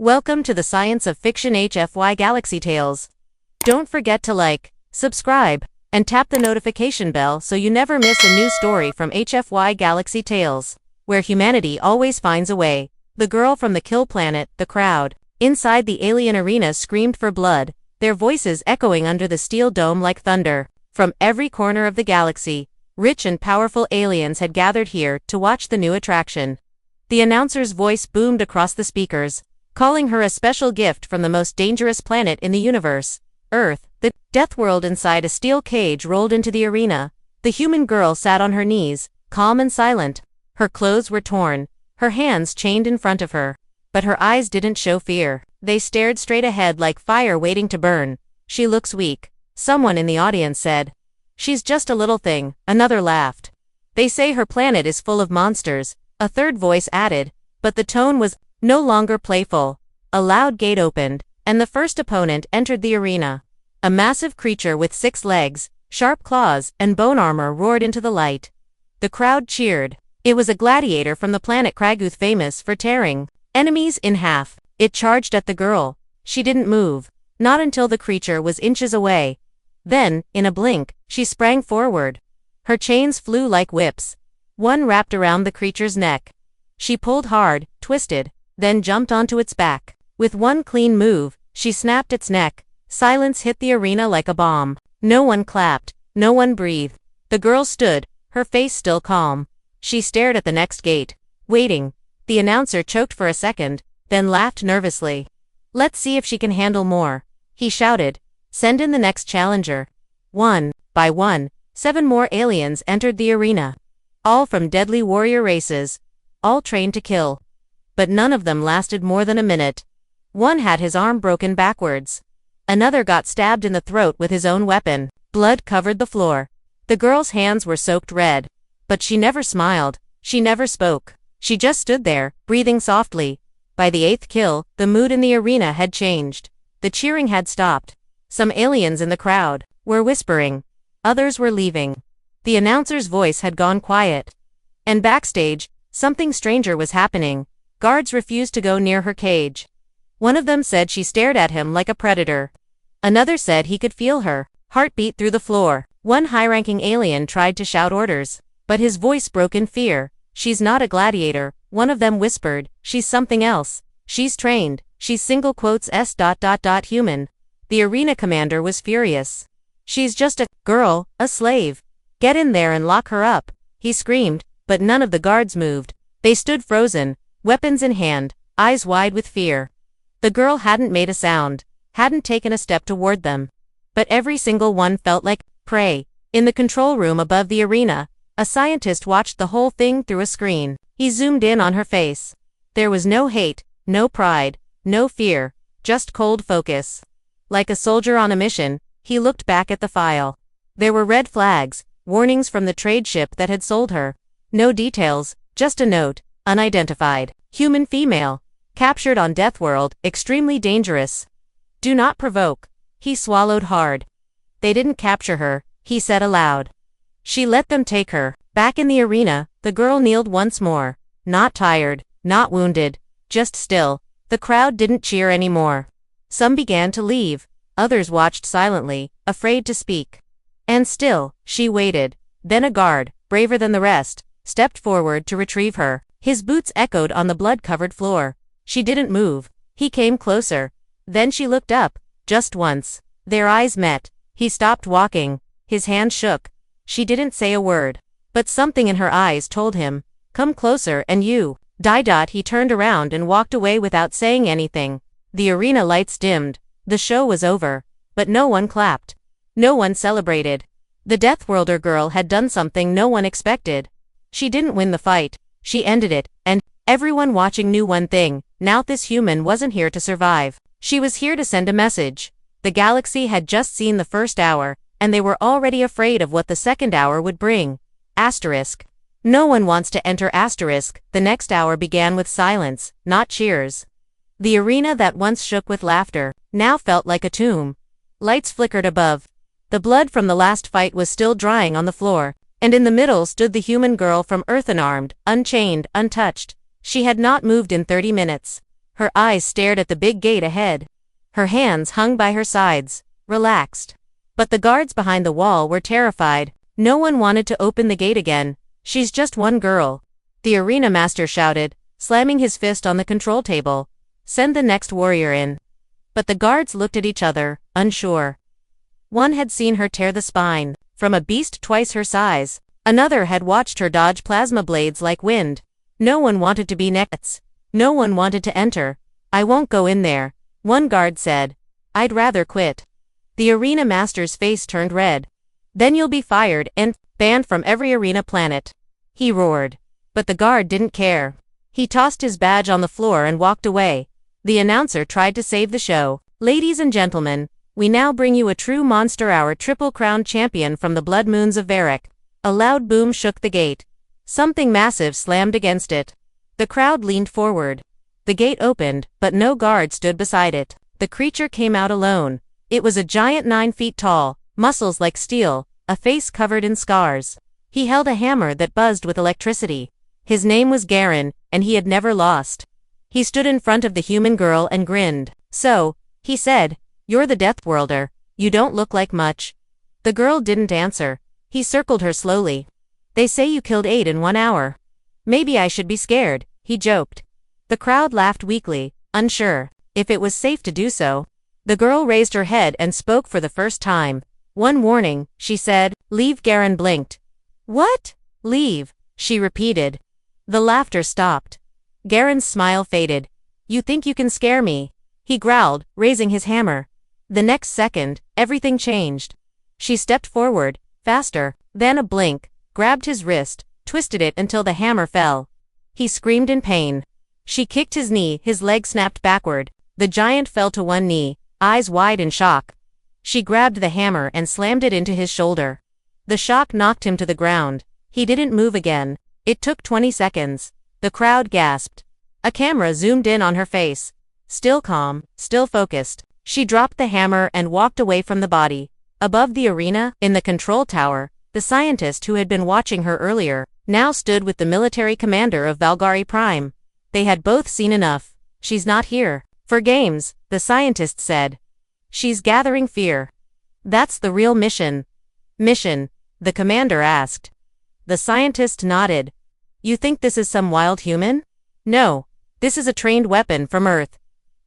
Welcome to the Science of Fiction HFY Galaxy Tales. Don't forget to like, subscribe, and tap the notification bell so you never miss a new story from HFY Galaxy Tales, where humanity always finds a way. The girl from the kill planet, the crowd, inside the alien arena screamed for blood, their voices echoing under the steel dome like thunder. From every corner of the galaxy, rich and powerful aliens had gathered here to watch the new attraction. The announcer's voice boomed across the speakers, calling her a special gift from the most dangerous planet in the universe, Earth. The Deathworld inside a steel cage rolled into the arena. The human girl sat on her knees, calm and silent. Her clothes were torn, her hands chained in front of her. But her eyes didn't show fear. They stared straight ahead like fire waiting to burn. She looks weak, someone in the audience said. She's just a little thing, another laughed. They say her planet is full of monsters, a third voice added, but the tone was no longer playful. A loud gate opened, and the first opponent entered the arena. A massive creature with 6 legs, sharp claws, and bone armor roared into the light. The crowd cheered. It was a gladiator from the planet Kraguth, famous for tearing enemies in half. It charged at the girl. She didn't move, not until the creature was inches away. Then, in a blink, she sprang forward. Her chains flew like whips. One wrapped around the creature's neck. She pulled hard, twisted, then jumped onto its back. With one clean move, she snapped its neck. Silence hit the arena like a bomb. No one clapped, no one breathed. The girl stood, her face still calm. She stared at the next gate, waiting. The announcer choked for a second, then laughed nervously. "Let's see if she can handle more," he shouted. "Send in the next challenger." One by one, 7 more aliens entered the arena. All from deadly warrior races, all trained to kill. But none of them lasted more than a minute. One had his arm broken backwards. Another got stabbed in the throat with his own weapon. Blood covered the floor. The girl's hands were soaked red. But she never smiled. She never spoke. She just stood there, breathing softly. By the 8th kill, the mood in the arena had changed. The cheering had stopped. Some aliens in the crowd were whispering. Others were leaving. The announcer's voice had gone quiet. And backstage, something stranger was happening. Guards refused to go near her cage. One of them said she stared at him like a predator. Another said he could feel her heartbeat through the floor. One high-ranking alien tried to shout orders, but his voice broke in fear. "She's not a gladiator," one of them whispered. "She's something else. She's trained. She's human." The arena commander was furious. "She's just a girl, a slave. Get in there and lock her up," he screamed, but none of the guards moved. They stood frozen, weapons in hand, eyes wide with fear. The girl hadn't made a sound, hadn't taken a step toward them. But every single one felt like prey. In the control room above the arena, a scientist watched the whole thing through a screen. He zoomed in on her face. There was no hate, no pride, no fear, just cold focus. Like a soldier on a mission, he looked back at the file. There were red flags, warnings from the trade ship that had sold her. No details, just a note, unidentified. Human female. Captured on Deathworld, extremely dangerous. Do not provoke. He swallowed hard. They didn't capture her, he said aloud. She let them take her. Back in the arena, the girl kneeled once more. Not tired, not wounded, just still. The crowd didn't cheer anymore. Some began to leave. Others watched silently, afraid to speak. And still, she waited. Then a guard, braver than the rest, stepped forward to retrieve her. His boots echoed on the blood-covered floor. She didn't move. He came closer. Then she looked up, just once. Their eyes met. He stopped walking. His hand shook. She didn't say a word. But something in her eyes told him, "Come closer and you." He turned around and walked away without saying anything. The arena lights dimmed. The show was over. But no one clapped. No one celebrated. The Deathworlder girl had done something no one expected. She didn't win the fight. She ended it, and everyone watching knew one thing. Now this human wasn't here to survive. She was here to send a message. The galaxy had just seen the first hour, and they were already afraid of what the second hour would bring. Asterisk. No one wants to enter asterisk. The next hour began with silence, not cheers. The arena that once shook with laughter, now felt like a tomb. Lights flickered above. The blood from the last fight was still drying on the floor, and in the middle stood the human girl from Earth, unarmed, unchained, untouched. She had not moved in 30 minutes. Her eyes stared at the big gate ahead. Her hands hung by her sides, relaxed. But the guards behind the wall were terrified. No one wanted to open the gate again. She's just one girl. The arena master shouted, slamming his fist on the control table. Send the next warrior in. But the guards looked at each other, unsure. One had seen her tear the spine from a beast twice her size. Another had watched her dodge plasma blades like wind. No one wanted to be next. No one wanted to enter. I won't go in there, one guard said. I'd rather quit. The arena master's face turned red. Then you'll be fired and banned from every arena planet, he roared. But the guard didn't care. He tossed his badge on the floor and walked away. The announcer tried to save the show. Ladies and gentlemen, we now bring you a true monster, our Triple Crown champion from the Blood Moons of Varric. A loud boom shook the gate. Something massive slammed against it. The crowd leaned forward. The gate opened, but no guard stood beside it. The creature came out alone. It was a giant 9 feet tall, muscles like steel, a face covered in scars. He held a hammer that buzzed with electricity. His name was Garen, and he had never lost. He stood in front of the human girl and grinned. So, he said, you're the Deathworlder. You don't look like much. The girl didn't answer. He circled her slowly. They say you killed 8 in 1 hour. Maybe I should be scared, he joked. The crowd laughed weakly, unsure if it was safe to do so. The girl raised her head and spoke for the first time. One warning, she said. Leave. Garen blinked. What? Leave, she repeated. The laughter stopped. Garen's smile faded. You think you can scare me? He growled, raising his hammer. The next second, everything changed. She stepped forward, faster, then a blink, grabbed his wrist, twisted it until the hammer fell. He screamed in pain. She kicked his knee, his leg snapped backward. The giant fell to one knee, eyes wide in shock. She grabbed the hammer and slammed it into his shoulder. The shock knocked him to the ground. He didn't move again. It took 20 seconds. The crowd gasped. A camera zoomed in on her face. Still calm, still focused. She dropped the hammer and walked away from the body. Above the arena, in the control tower, the scientist who had been watching her earlier, now stood with the military commander of Valgari Prime. They had both seen enough. She's not here for games, the scientist said. She's gathering fear. That's the real mission. Mission? The commander asked. The scientist nodded. You think this is some wild human? No. This is a trained weapon from Earth.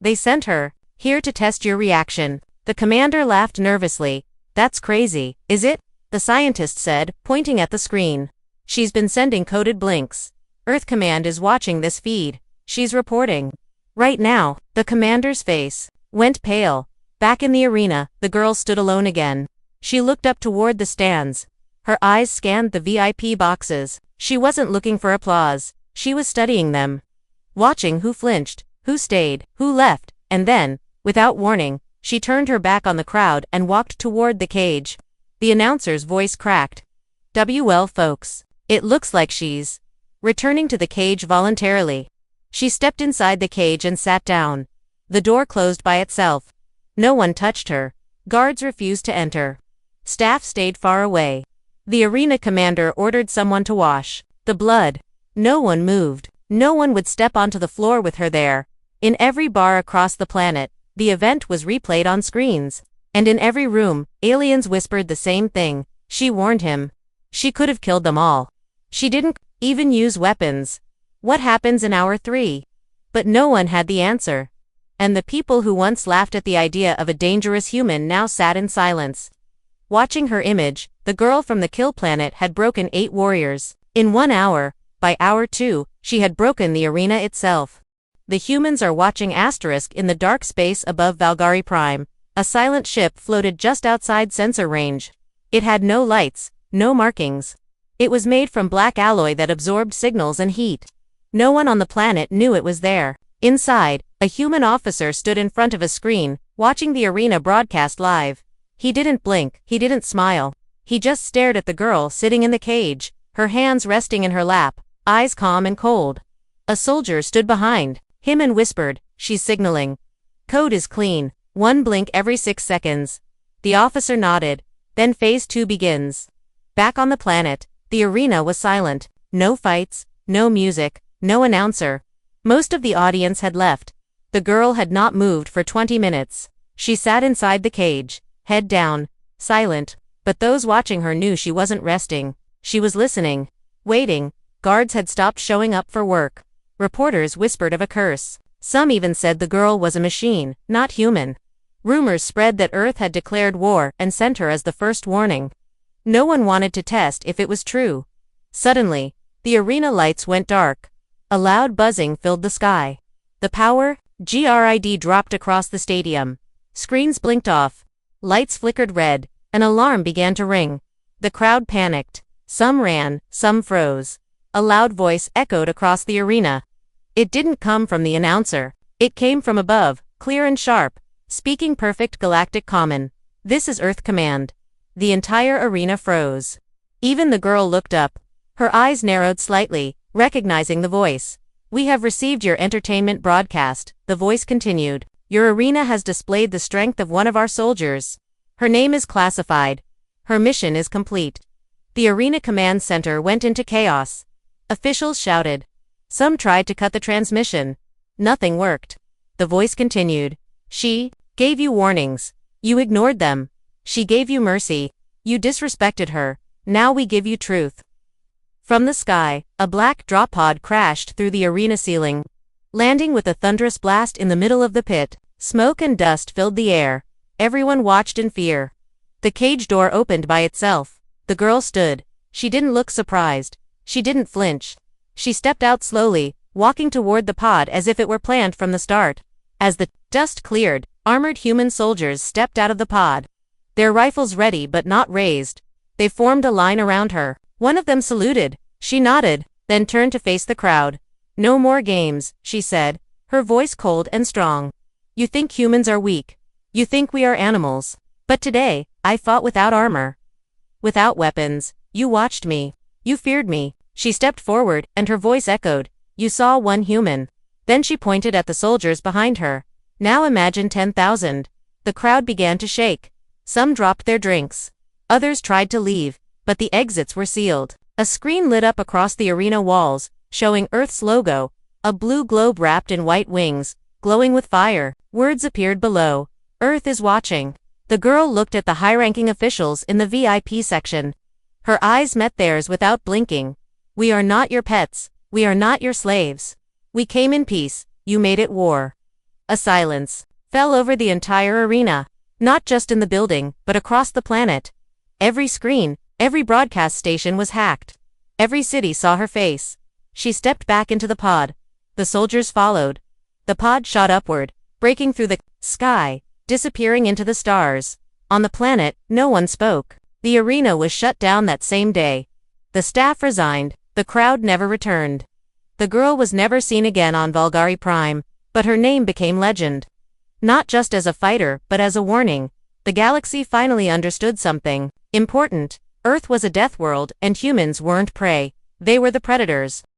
They sent her here to test your reaction. The commander laughed nervously. That's crazy, is it? The scientist said, pointing at the screen. She's been sending coded blinks. Earth Command is watching this feed. She's reporting. Right now, the commander's face went pale. Back in the arena, the girl stood alone again. She looked up toward the stands. Her eyes scanned the VIP boxes. She wasn't looking for applause. She was studying them. Watching who flinched, who stayed, who left, and then, without warning, she turned her back on the crowd and walked toward the cage. The announcer's voice cracked. Well, folks, it looks like she's returning to the cage voluntarily. She stepped inside the cage and sat down. The door closed by itself. No one touched her. Guards refused to enter. Staff stayed far away. The arena commander ordered someone to wash the blood. No one moved. No one would step onto the floor with her there. In every bar across the planet, the event was replayed on screens. And in every room, aliens whispered the same thing. She warned him. She could have killed them all. She didn't even use weapons. What happens in Hour 3? But no one had the answer. And the people who once laughed at the idea of a dangerous human now sat in silence. Watching her image, the girl from the kill planet had broken 8 warriors. In 1 hour, by Hour 2, she had broken the arena itself. The humans are watching Asterisk in the dark space above Valgari Prime. A silent ship floated just outside sensor range. It had no lights, no markings. It was made from black alloy that absorbed signals and heat. No one on the planet knew it was there. Inside, a human officer stood in front of a screen, watching the arena broadcast live. He didn't blink, he didn't smile. He just stared at the girl sitting in the cage, her hands resting in her lap, eyes calm and cold. A soldier stood behind him and whispered, "She's signaling. Code is clean. 1 blink every 6 seconds. The officer nodded. Then Phase 2 begins. Back on the planet, the arena was silent. No fights, no music, no announcer. Most of the audience had left. The girl had not moved for 20 minutes. She sat inside the cage, head down, silent, but those watching her knew she wasn't resting. She was listening, waiting. Guards had stopped showing up for work. Reporters whispered of a curse. Some even said the girl was a machine, not human. Rumors spread that Earth had declared war and sent her as the first warning. No one wanted to test if it was true. Suddenly, the arena lights went dark. A loud buzzing filled the sky. The power grid dropped across the stadium. Screens blinked off. Lights flickered red. An alarm began to ring. The crowd panicked. Some ran, some froze. A loud voice echoed across the arena. It didn't come from the announcer. It came from above, clear and sharp, speaking perfect Galactic common. "This is Earth Command." The entire arena froze. Even the girl looked up. Her eyes narrowed slightly, recognizing the voice. "We have received your entertainment broadcast," the voice continued. "Your arena has displayed the strength of one of our soldiers. Her name is classified. Her mission is complete." The arena command center went into chaos. Officials shouted. Some tried to cut the transmission. Nothing worked. The voice continued. "She gave you warnings. You ignored them. She gave you mercy. You disrespected her. Now we give you truth." From the sky, a black drop pod crashed through the arena ceiling, landing with a thunderous blast in the middle of the pit. Smoke and dust filled the air. Everyone watched in fear. The cage door opened by itself. The girl stood. She didn't look surprised. She didn't flinch. She stepped out slowly, walking toward the pod as if it were planned from the start. As the dust cleared, armored human soldiers stepped out of the pod. Their rifles ready but not raised. They formed a line around her. One of them saluted. She nodded, then turned to face the crowd. "No more games," she said, her voice cold and strong. "You think humans are weak. You think we are animals. But today, I fought without armor. Without weapons. You watched me. You feared me." She stepped forward, and her voice echoed. "You saw one human." Then she pointed at the soldiers behind her. "Now imagine 10,000. The crowd began to shake. Some dropped their drinks. Others tried to leave, but the exits were sealed. A screen lit up across the arena walls, showing Earth's logo, a blue globe wrapped in white wings, glowing with fire. Words appeared below. "Earth is watching." The girl looked at the high-ranking officials in the VIP section. Her eyes met theirs without blinking. "We are not your pets. We are not your slaves. We came in peace. You made it war." A silence fell over the entire arena, not just in the building, but across the planet. Every screen, every broadcast station was hacked. Every city saw her face. She stepped back into the pod. The soldiers followed. The pod shot upward, breaking through the sky, disappearing into the stars. On the planet, no one spoke. The arena was shut down that same day. The staff resigned. The crowd never returned. The girl was never seen again on Vulgari Prime, but her name became legend. Not just as a fighter, but as a warning. The galaxy finally understood something important. Earth was a death world, and humans weren't prey. They were the predators.